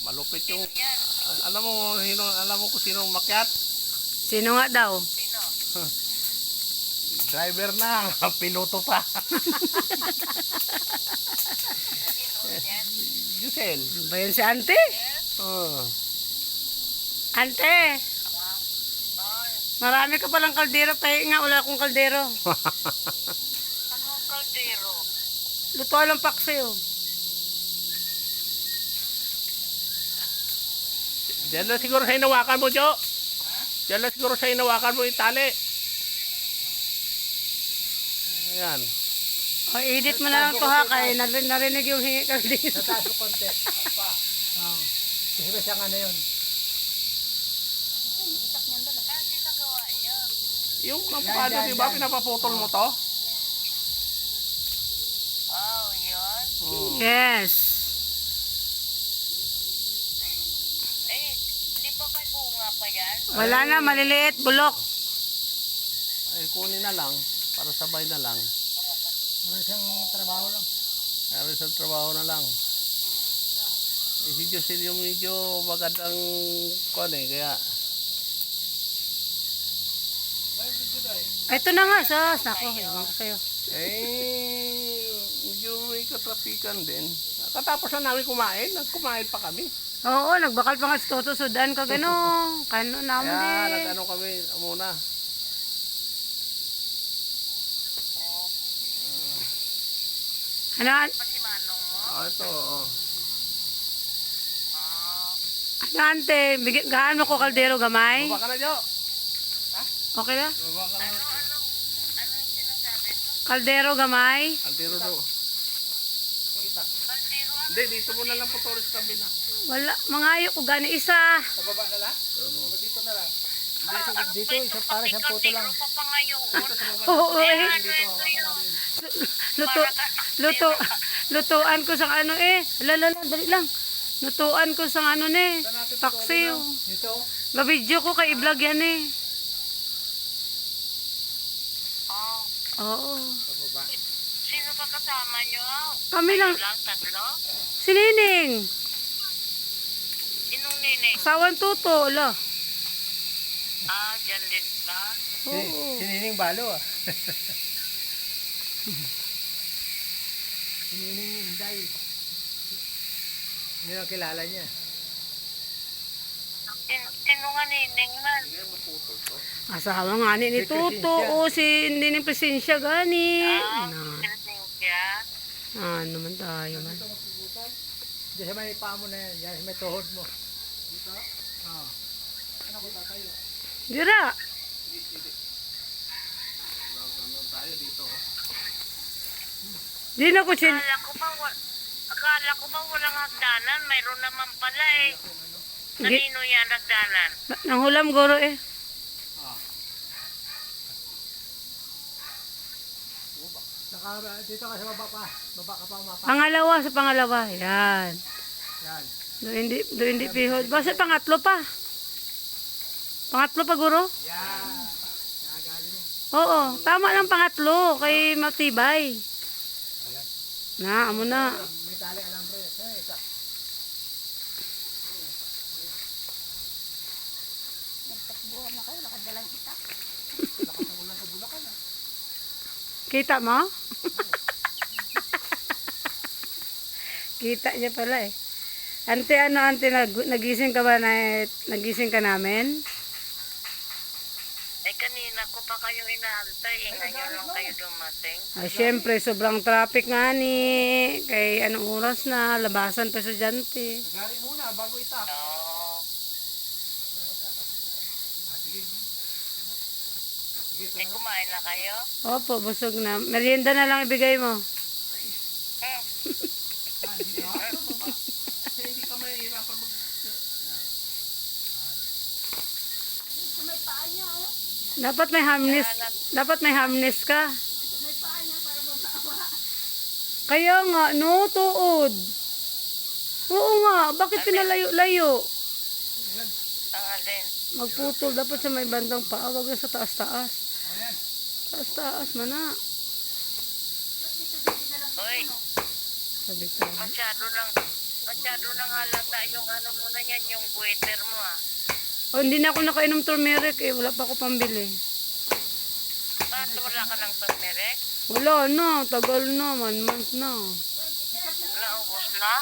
Malupit yung... alam mo kung sino umakyat? Sino nga daw? Driver na, piloto pa. Giselle. Ba yun si Ante? Oh. Ante! Marami ka palang kaldero. Tayo nga, wala akong kaldero. Anong kaldero? Lutuan ng paksiw. Diyan lang siguro sa hinawakan mo, Jo. Diyan lang siguro sa hinawakan mo itali. Ayan. O, edit mo na lang to ha, kaya narinig yung hingi kaldero. Nataas mo konti. Kasi ba siyang ano yun? Anong ginagawa niyo? Yung avocado, di ba? Pinapaputol mo to? Oh, yun? Oh. Yes. Eh, di ba may bunga pa yan? Wala na, maliliit, bulok. Ay, kunin na lang. Para sabay na lang. Parang siyang trabaho lang. Kaya sa trabaho na lang. Eh, si Jocelyn yung medyo magandang kon eh. Kaya, Ito na nga, sos. Nako, iwan ko sa'yo. medyo may katrapikan din. Katapos na namin kumain. Nagkumain pa kami. Oo, nagbakal pa nga sa Toto Sudan ka gano'n. Kano naman Kaya, eh. nag-ano kami muna. Ano, Pa si Manong mo? Ito, oh. ano ante, gaan mo ko kaldero gamay? Baba ka na, Jo. Okay na? Baba ka na. Ano yung sinasabi mo? Kaldero gamay? Altiro do. Kaldero ano? Hindi, dito mo na lang po Torres kabila. Wala, mangayo ko gani isa. Sa baba na lang? O dito na lang? Dito, isa para siyang puto lang. Kaldero pa pa ngayon. Oo, Eh, eh. ano ito yun? Luto, lutuan ko sa ano eh. Lala, dali lang. Lutuan ko sa ano ne. Paksiw. Dito? Ga-video ko kay i-vlog yan eh. Oh, Oo. sino pa kasama nyo? Kami lang. Lang, tatlo? Si Nining. Inong nining? Asawan Tuto. Ala. Ah, dyan din ba? Oo. Sinining balo ah. Sinining Inday. Hindi lang kilala niya. Sino nga nining man? Asawa nga ni Tuto. O si Nining Presensya gani. Ah, Na. Cynthia. Ano man tayo man. Diyan sa may paa mo na yan. Yan sa may tuhod mo. Dito? Oo. Dira. Di na ko sin... Akala ko ba walang hagdanan? Mayroon naman pala eh. Kanino yan hagdanan? Nanghulam guro eh. Dito ka sa baba pa. Baba ka pa umapa. Pangalawa sa pangalawa. Yan. Yan. Do hindi pihod. Basta pangatlo pa. Pangatlo pa guro? Yan. Nagali mo. Oo, tama lang pangatlo kay matibay. Na, amo na. May tali alambre. Eh, ito. Kita mo? Kita niya pala eh. Ante, nagising ka ba nagising ka namin? Eh kanina ko pa kayo inaantay. Eh ngayon lang kayo dumating. Ah, syempre, sobrang traffic nga ni. Kay anong oras na, labasan pa estudyante. Nagari muna bago itak. Oo. Eh kumain na kayo? Opo, busog na. Merienda na lang ibigay mo. Hmm. Kasi hindi ka mahihirapan mag... Dapat may hamnes. Dapat may hamnes ka. Kaya nga, no, tuod. Oo nga, bakit pinalayo-layo? Ang alin? Magputol, dapat sa may bandang paa, wag na sa taas-taas. Taas-taas, mana. Hoy, Sabi ka. masyado lang Masyado nang halata yung ano mo na yan, yung goiter mo ah. O, hindi na ako nakainom turmeric eh. Wala pa ako pambili. Bakit wala ka ng turmeric? Wala na. Tagal na. 1 month na. Naubos na?